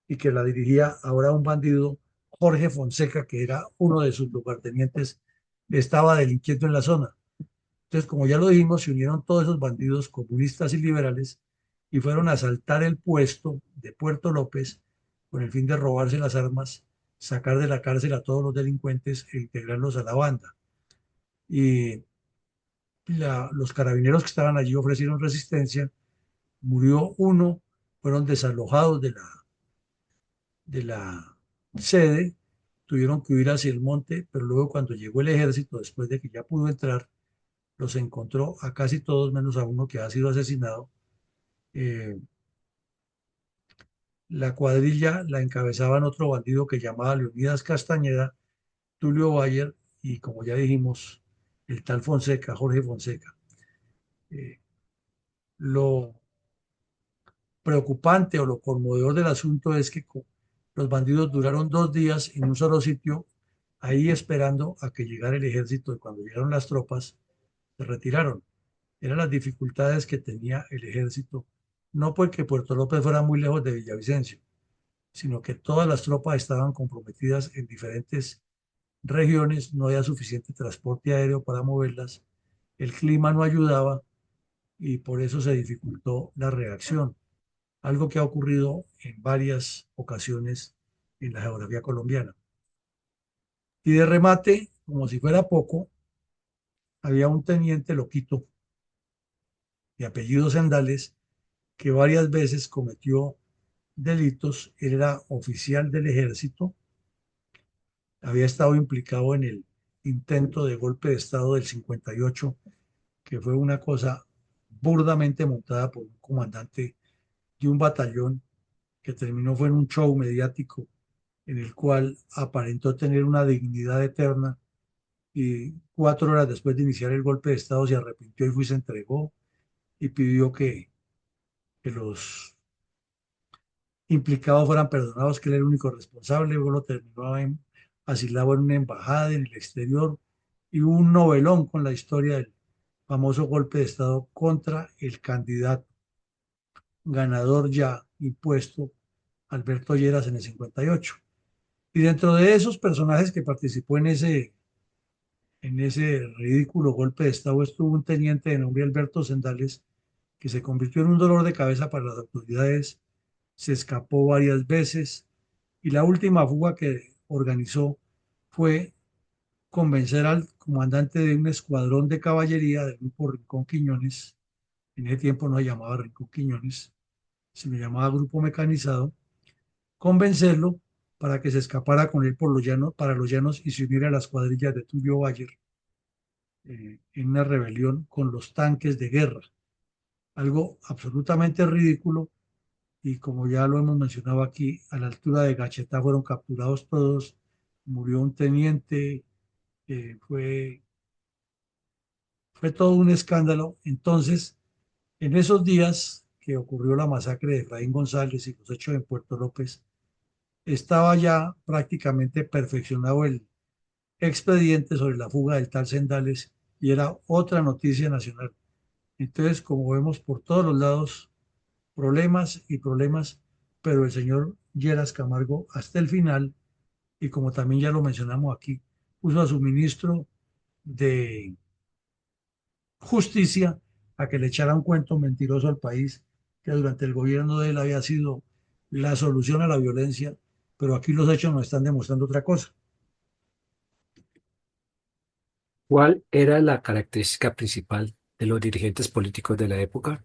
y que la dirigía ahora un bandido, Jorge Fonseca, que era uno de sus lugartenientes, estaba delinquiendo en la zona. Entonces, como ya lo dijimos, se unieron todos esos bandidos comunistas y liberales y fueron a asaltar el puesto de Puerto López con el fin de robarse las armas, sacar de la cárcel a todos los delincuentes e integrarlos a la banda. Y los carabineros que estaban allí ofrecieron resistencia, murió uno, fueron desalojados de la sede, tuvieron que huir hacia el monte, pero luego cuando llegó el ejército, después de que ya pudo entrar, los encontró a casi todos menos a uno que ha sido asesinado. Eh, la cuadrilla la encabezaban otro bandido que llamaba Leonidas Castañeda, Tulio Bayer y, como ya dijimos, el tal Fonseca, Jorge Fonseca. Eh, lo preocupante o lo conmovedor del asunto es que los bandidos duraron 2 días en un solo sitio, ahí esperando a que llegara el ejército, y cuando llegaron las tropas, se retiraron. Eran las dificultades que tenía el ejército, no porque Puerto López fuera muy lejos de Villavicencio, sino que todas las tropas estaban comprometidas en diferentes regiones, no había suficiente transporte aéreo para moverlas, el clima no ayudaba y por eso se dificultó la reacción, algo que ha ocurrido en varias ocasiones en la geografía colombiana. Y de remate, como si fuera poco, había un teniente loquito de apellido Sendales que varias veces cometió delitos. Él era oficial del ejército, había estado implicado en el intento de golpe de Estado del 58, que fue una cosa burdamente montada por un comandante de un batallón que terminó fue en un show mediático en el cual aparentó tener una dignidad eterna y 4 horas después de iniciar el golpe de Estado se arrepintió y fue y se entregó y pidió que los implicados fueran perdonados, que él era el único responsable. Luego lo terminó asilado en una embajada en el exterior y hubo un novelón con la historia del famoso golpe de Estado contra el candidato ganador ya impuesto Alberto Lleras en el 58. Y dentro de esos personajes que participó en ese ridículo golpe de Estado estuvo un teniente de nombre Alberto Sendales, que se convirtió en un dolor de cabeza para las autoridades, se escapó varias veces y la última fuga que organizó fue convencer al comandante de un escuadrón de caballería del grupo Rincón Quiñones, en ese tiempo no se llamaba Rincón Quiñones, se le llamaba Grupo Mecanizado, convencerlo para que se escapara con él por los llanos, para los llanos y se uniera a las cuadrillas de Tulio Bayer en una rebelión con los tanques de guerra. Algo absolutamente ridículo y como ya lo hemos mencionado aquí, a la altura de Gachetá fueron capturados todos, murió un teniente, fue todo un escándalo. Entonces, en esos días que ocurrió la masacre de Efraín González y los hechos en Puerto López, estaba ya prácticamente perfeccionado el expediente sobre la fuga del tal Sendales y era otra noticia nacional. Entonces, como vemos por todos los lados, problemas y problemas, pero el señor Lleras Camargo hasta el final, y como también ya lo mencionamos aquí, puso a su ministro de Justicia a que le echara un cuento mentiroso al país, que durante el gobierno de él había sido la solución a la violencia, pero aquí los hechos nos están demostrando otra cosa. ¿Cuál era la característica principal de los dirigentes políticos de la época?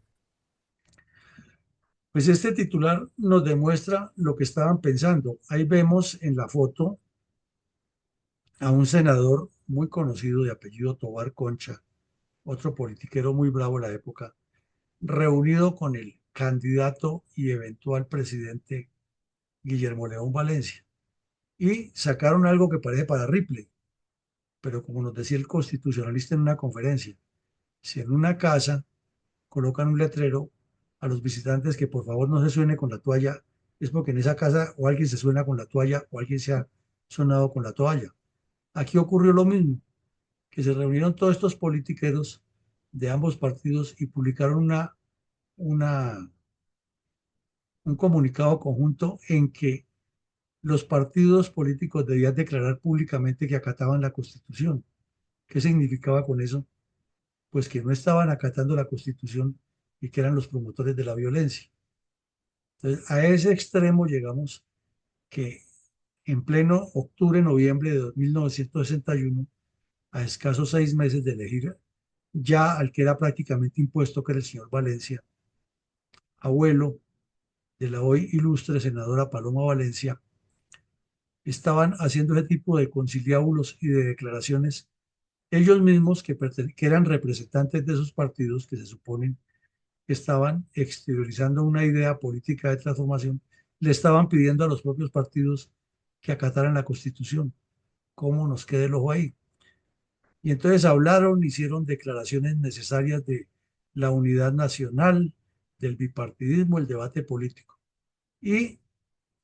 Pues este titular nos demuestra lo que estaban pensando. Ahí vemos en la foto a un senador muy conocido de apellido Tobar Concha, otro politiquero muy bravo de la época, reunido con el candidato y eventual presidente Guillermo León Valencia. Y sacaron algo que parece para Ripley, pero como nos decía el constitucionalista en una conferencia, si en una casa colocan un letrero a los visitantes que por favor no se suene con la toalla, es porque en esa casa o alguien se suena con la toalla o alguien se ha sonado con la toalla. Aquí ocurrió lo mismo, que se reunieron todos estos politiqueros de ambos partidos y publicaron una, un comunicado conjunto en que los partidos políticos debían declarar públicamente que acataban la Constitución. ¿Qué significaba con eso? Pues que no estaban acatando la Constitución y que eran los promotores de la violencia. Entonces, a ese extremo llegamos que en pleno octubre, noviembre de 1961, a escasos 6 meses de elegir ya al que era prácticamente impuesto, que era el señor Valencia, abuelo de la hoy ilustre senadora Paloma Valencia, estaban haciendo ese tipo de conciliábulos y de declaraciones ellos mismos que eran representantes de esos partidos que se suponen que estaban exteriorizando una idea política de transformación, le estaban pidiendo a los propios partidos que acataran la Constitución. ¿Cómo nos queda el ojo ahí? Y entonces hablaron, hicieron declaraciones necesarias de la unidad nacional, del bipartidismo, el debate político. Y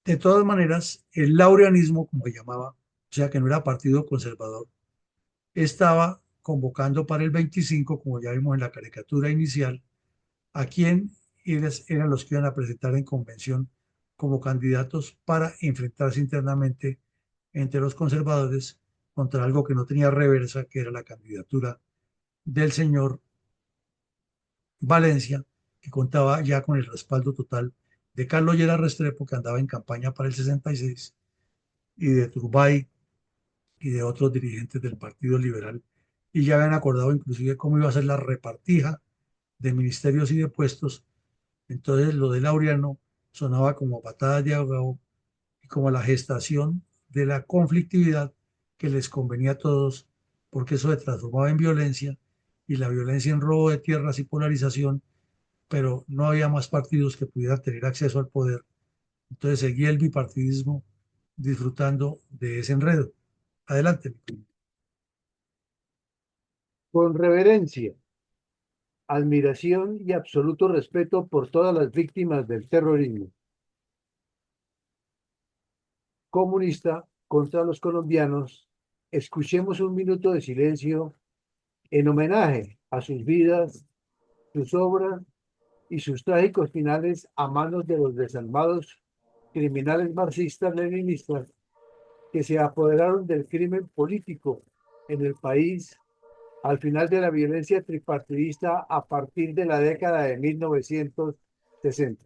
de todas maneras, el laureanismo, como se llamaba, o sea que no era partido conservador, estaba convocando para el 25, como ya vimos en la caricatura inicial, a quién eran los que iban a presentar en convención como candidatos para enfrentarse internamente entre los conservadores contra algo que no tenía reversa, que era la candidatura del señor Valencia, que contaba ya con el respaldo total de Carlos Lleras Restrepo, que andaba en campaña para el 66, y de Turbay y de otros dirigentes del Partido Liberal, y ya habían acordado inclusive cómo iba a ser la repartija de ministerios y de puestos. Entonces lo de Laureano sonaba como patadas de ahogado y como la gestación de la conflictividad que les convenía a todos, porque eso se transformaba en violencia y la violencia en robo de tierras y polarización, pero no había más partidos que pudieran tener acceso al poder. Entonces seguía el bipartidismo disfrutando de ese enredo. Adelante. Con reverencia, admiración y absoluto respeto por todas las víctimas del terrorismo comunista contra los colombianos, escuchemos un minuto de silencio en homenaje a sus vidas, sus obras y sus trágicos finales a manos de los desalmados criminales marxistas-leninistas que se apoderaron del crimen político en el país al final de la violencia tripartidista a partir de la década de 1960.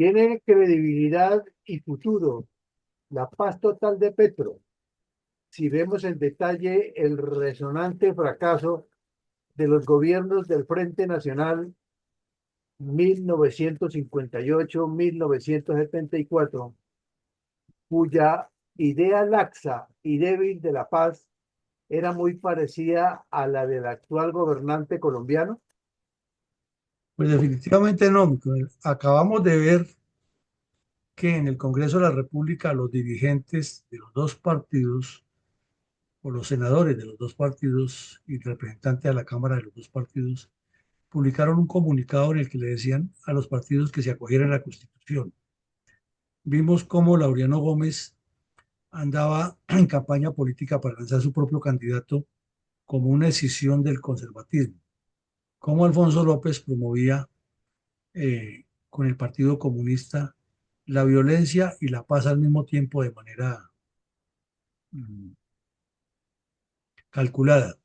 Tiene credibilidad y futuro la paz total de Petro si vemos en detalle el resonante fracaso de los gobiernos del Frente Nacional 1958-1974, cuya idea laxa y débil de la paz era muy parecida a la del actual gobernante colombiano. Pues definitivamente no, Miguel. Acabamos de ver que en el Congreso de la República los dirigentes de los dos partidos o los senadores de los dos partidos y representantes a la Cámara de los dos partidos publicaron un comunicado en el que le decían a los partidos que se acogieran a la Constitución. Vimos cómo Laureano Gómez andaba en campaña política para lanzar su propio candidato como una escisión del conservatismo, cómo Alfonso López promovía con el Partido Comunista la violencia y la paz al mismo tiempo de manera mm, calculada.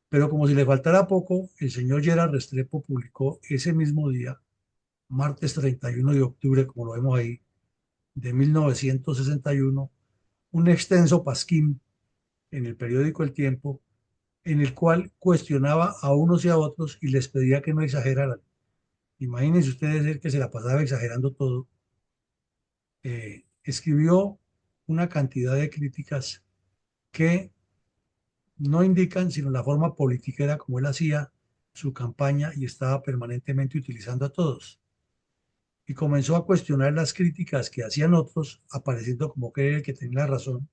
Pero como si le faltara poco, el señor Gerard Restrepo publicó ese mismo día, martes 31 de octubre, como lo vemos ahí, de 1961, un extenso pasquín en el periódico El Tiempo, en el cual cuestionaba a unos y a otros y les pedía que no exageraran. Imagínense ustedes el que se la pasaba exagerando todo. Escribió una cantidad de críticas que no indican sino la forma politiquera como él hacía su campaña y estaba permanentemente utilizando a todos. Y comenzó a cuestionar las críticas que hacían otros, apareciendo como que era el que tenía la razón.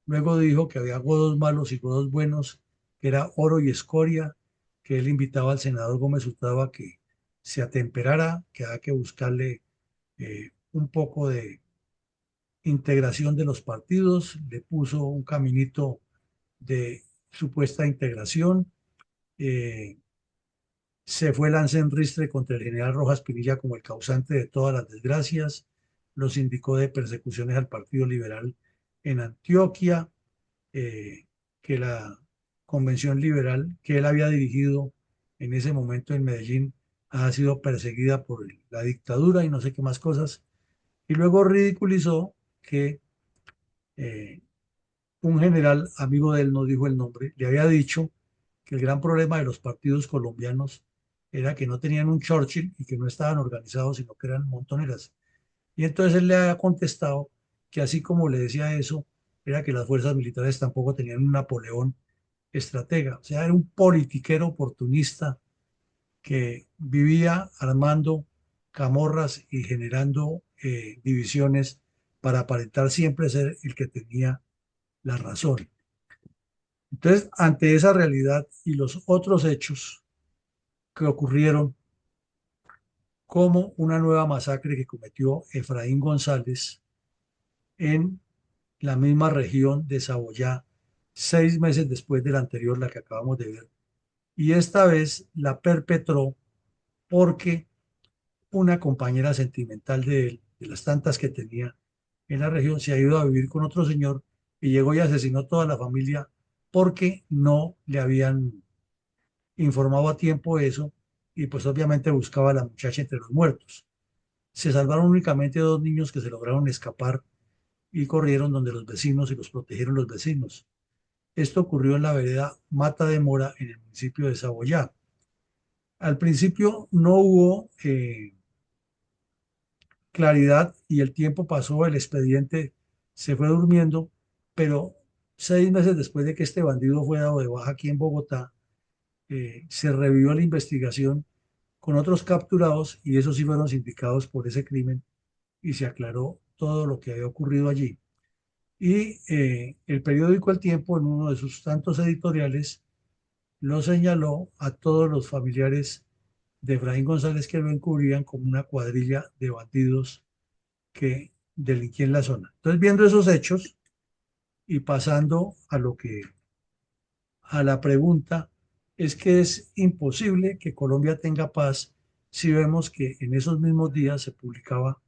Luego dijo que había godos malos y godos buenos, que era oro y escoria, que él invitaba al senador Gómez Hurtado a que se atemperara, que había que buscarle un poco de integración de los partidos, le puso un caminito de supuesta integración. eh, Se fue Lancen Ristre contra el general Rojas Pinilla como el causante de todas las desgracias. Los indicó de persecuciones al Partido Liberal en Antioquia, que la convención liberal que él había dirigido en ese momento en Medellín ha sido perseguida por la dictadura y no sé qué más cosas. Y luego ridiculizó que eh, un general, amigo de él, no dijo el nombre, le había dicho que el gran problema de los partidos colombianos era que no tenían un Churchill y que no estaban organizados, sino que eran montoneras. Y entonces él le había contestado que así como le decía eso, era que las fuerzas militares tampoco tenían un Napoleón estratega. O sea, era un politiquero oportunista que vivía armando camorras y generando divisiones para aparentar siempre ser el que tenía la razón. Entonces, ante esa realidad y los otros hechos que ocurrieron, como una nueva masacre que cometió Efraín González en la misma región de Saboyá, 6 meses después de la anterior, la que acabamos de ver, y esta vez la perpetró porque una compañera sentimental de él, de las tantas que tenía en la región, se ha ido a vivir con otro señor y llegó y asesinó toda la familia porque no le habían informado a tiempo eso y pues obviamente buscaba a la muchacha entre los muertos. Se salvaron únicamente dos niños que se lograron escapar y corrieron donde los vecinos y los protegieron los vecinos. Esto ocurrió en la vereda Mata de Mora, en el municipio de Saboyá. Al principio no hubo claridad y el tiempo pasó, el expediente se fue durmiendo, pero 6 meses después de que este bandido fue dado de baja aquí en Bogotá, se revivió la investigación con otros capturados y esos sí fueron sindicados por ese crimen y se aclaró todo lo que había ocurrido allí. Y el periódico El Tiempo, en uno de sus tantos editoriales, lo señaló a todos los familiares de Efraín González que lo encubrían como una cuadrilla de bandidos que delinquía en la zona. Entonces, viendo esos hechos y pasando a la pregunta, es que es imposible que Colombia tenga paz si vemos que en esos mismos días se publicaba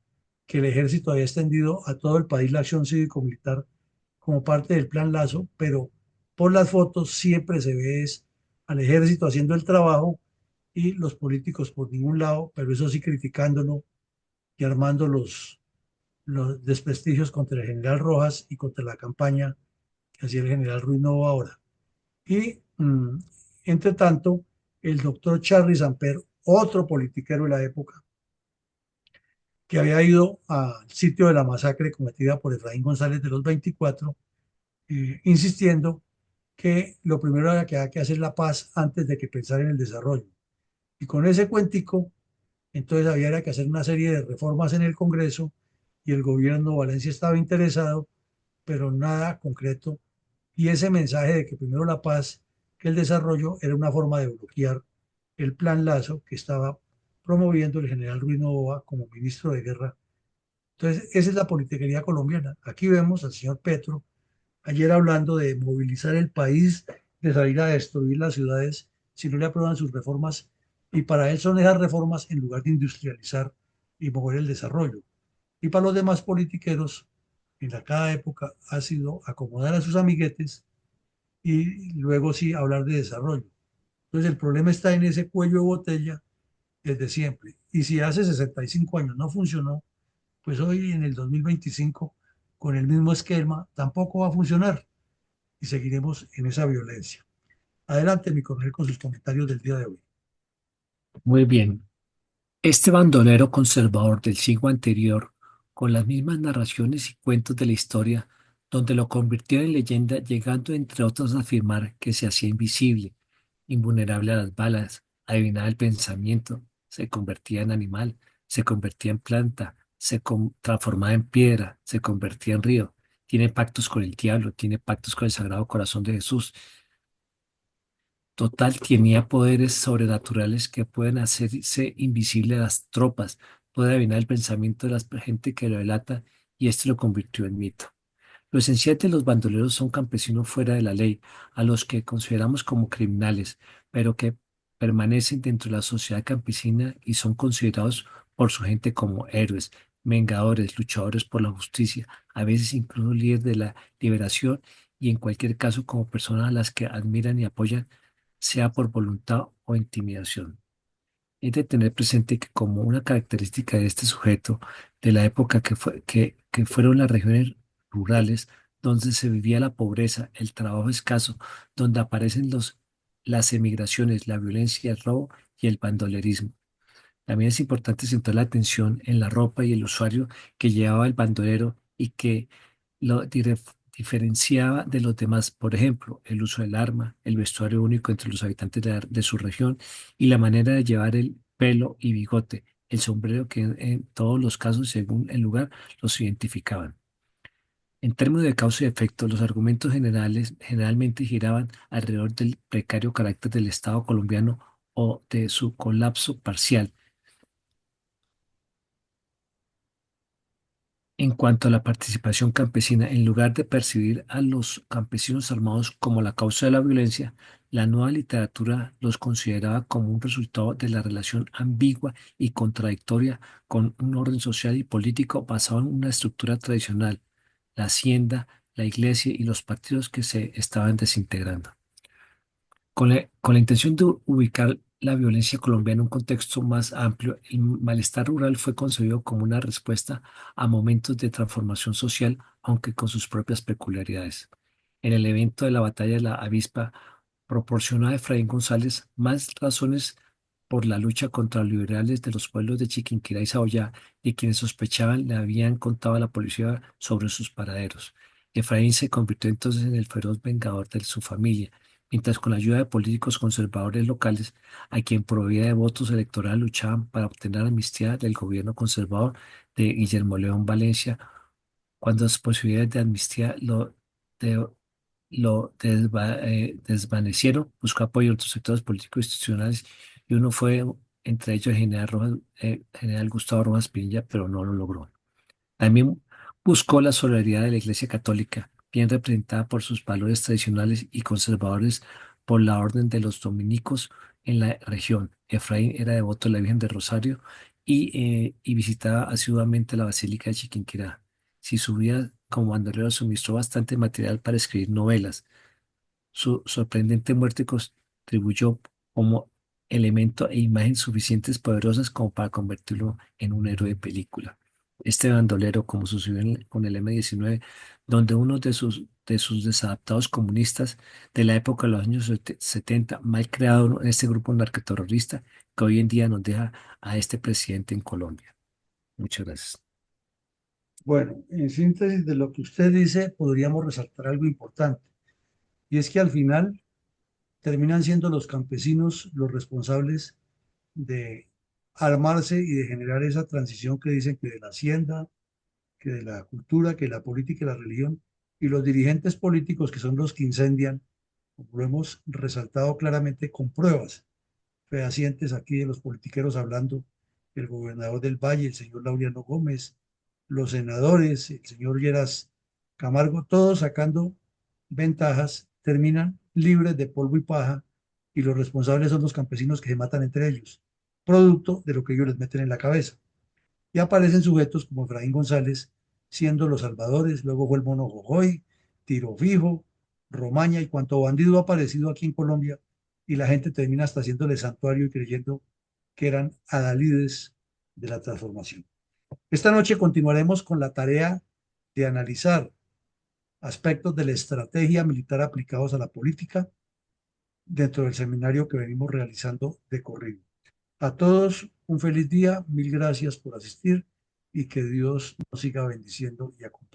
que el ejército había extendido a todo el país la acción cívico-militar como parte del plan Lazo, pero por las fotos siempre se ve es al ejército haciendo el trabajo y los políticos por ningún lado, pero eso sí criticándolo y armando los desprestigios contra el general Rojas y contra la campaña que hacía el general Ruiz Novo ahora. Y, entre tanto, el doctor Charly Samper, otro politiquero de la época, que había ido al sitio de la masacre cometida por Efraín González de los 24, insistiendo que lo primero era que había que hacer la paz antes de que pensar en el desarrollo. Y con ese cuentico, entonces había que hacer una serie de reformas en el Congreso y el gobierno de Valencia estaba interesado, pero nada concreto. Y ese mensaje de que primero la paz que el desarrollo era una forma de bloquear el plan Lazo que estaba promoviendo el general Ruiz Novoa como ministro de guerra. Entonces, esa es la politiquería colombiana. Aquí vemos al señor Petro ayer hablando de movilizar el país, de salir a destruir las ciudades si no le aprueban sus reformas. Y para él son esas reformas en lugar de industrializar y mover el desarrollo. Y para los demás politiqueros, en cada época ha sido acomodar a sus amiguetes y luego sí hablar de desarrollo. Entonces el problema está en ese cuello de botella desde siempre. Y si hace 65 años no funcionó, pues hoy en el 2025, con el mismo esquema, tampoco va a funcionar y seguiremos en esa violencia. Adelante, mi coronel, con sus comentarios del día de hoy. Muy bien. Este bandolero conservador del siglo anterior, con las mismas narraciones y cuentos de la historia, donde lo convirtió en leyenda, llegando entre otros a afirmar que se hacía invisible, invulnerable a las balas, adivinaba el pensamiento, se convertía en animal, se convertía en planta, transformaba en piedra, se convertía en río, tiene pactos con el diablo, tiene pactos con el Sagrado Corazón de Jesús. total tenía poderes sobrenaturales que pueden hacerse invisible a las tropas, puede adivinar el pensamiento de la gente que lo delata y esto lo convirtió en mito. Lo esencial de los bandoleros son campesinos fuera de la ley, a los que consideramos como criminales, pero que permanecen dentro de la sociedad campesina y son considerados por su gente como héroes, vengadores, luchadores por la justicia, a veces incluso líderes de la liberación y en cualquier caso como personas a las que admiran y apoyan, sea por voluntad o intimidación. Es de tener presente que como una característica de este sujeto de la época que fueron las regiones rurales, donde se vivía la pobreza, el trabajo escaso, donde aparecen las emigraciones, la violencia, el robo y el bandolerismo. También es importante centrar la atención en la ropa y el usuario que llevaba el bandolero y que lo diferenciaba de los demás. Por ejemplo, el uso del arma, el vestuario único entre los habitantes de su región y la manera de llevar el pelo y bigote, el sombrero que en todos los casos, según el lugar, los identificaban. En términos de causa y efecto, los argumentos generales generalmente giraban alrededor del precario carácter del Estado colombiano o de su colapso parcial. En cuanto a la participación campesina, en lugar de percibir a los campesinos armados como la causa de la violencia, la nueva literatura los consideraba como un resultado de la relación ambigua y contradictoria con un orden social y político basado en una estructura tradicional, la hacienda, la iglesia y los partidos que se estaban desintegrando. Con la intención de ubicar la violencia colombiana en un contexto más amplio, el malestar rural fue concebido como una respuesta a momentos de transformación social, aunque con sus propias peculiaridades. En el evento de la batalla de la Avispa, proporcionó a Efraín González más razones por la lucha contra los liberales de los pueblos de Chiquinquirá y Saoyá, de quienes sospechaban le habían contado a la policía sobre sus paraderos. Efraín se convirtió entonces en el feroz vengador de su familia mientras con la ayuda de políticos conservadores locales, a quien proveía de votos electorales luchaban para obtener amnistía del gobierno conservador de Guillermo León Valencia, cuando las posibilidades de amnistía de- desvanecieron, buscó apoyo de otros sectores políticos institucionales y uno fue entre ellos el general Gustavo Rojas Pinilla, pero no lo logró. También buscó la solidaridad de la Iglesia Católica, bien representada por sus valores tradicionales y conservadores por la Orden de los Dominicos en la región. Efraín era devoto de la Virgen de Rosario y visitaba asiduamente la Basílica de Chiquinquirá. Si su vida como bandolero suministró bastante material para escribir novelas, su sorprendente muerte contribuyó como elemento e imagen suficientes poderosas como para convertirlo en un héroe de película. Este bandolero, como sucedió con el M-19, donde uno de sus desadaptados comunistas de la época de los años 70, mal creado en este grupo narcoterrorista que hoy en día nos deja a este presidente en Colombia. Muchas gracias. Bueno, en síntesis de lo que usted dice, podríamos resaltar algo importante, y es que al final terminan siendo los campesinos los responsables de armarse y de generar esa transición que dicen que de la hacienda, que de la cultura, que de la política y la religión, y los dirigentes políticos que son los que incendian, como lo hemos resaltado claramente con pruebas fehacientes aquí de los politiqueros hablando, el gobernador del Valle, el señor Laureano Gómez, los senadores, el señor Lleras Camargo, todos sacando ventajas, terminan libres de polvo y paja y los responsables son los campesinos que se matan entre ellos, producto de lo que ellos les meten en la cabeza. Y aparecen sujetos como Efraín González siendo los salvadores, luego fue el Mono Jojoy, Tiro Fijo, Romaña y cuanto bandido ha aparecido aquí en Colombia y la gente termina hasta haciéndole santuario y creyendo que eran adalides de la transformación. Esta noche continuaremos con la tarea de analizar aspectos de la estrategia militar aplicados a la política dentro del seminario que venimos realizando de corrido. A todos un feliz día, mil gracias por asistir y que Dios nos siga bendiciendo y acompañando.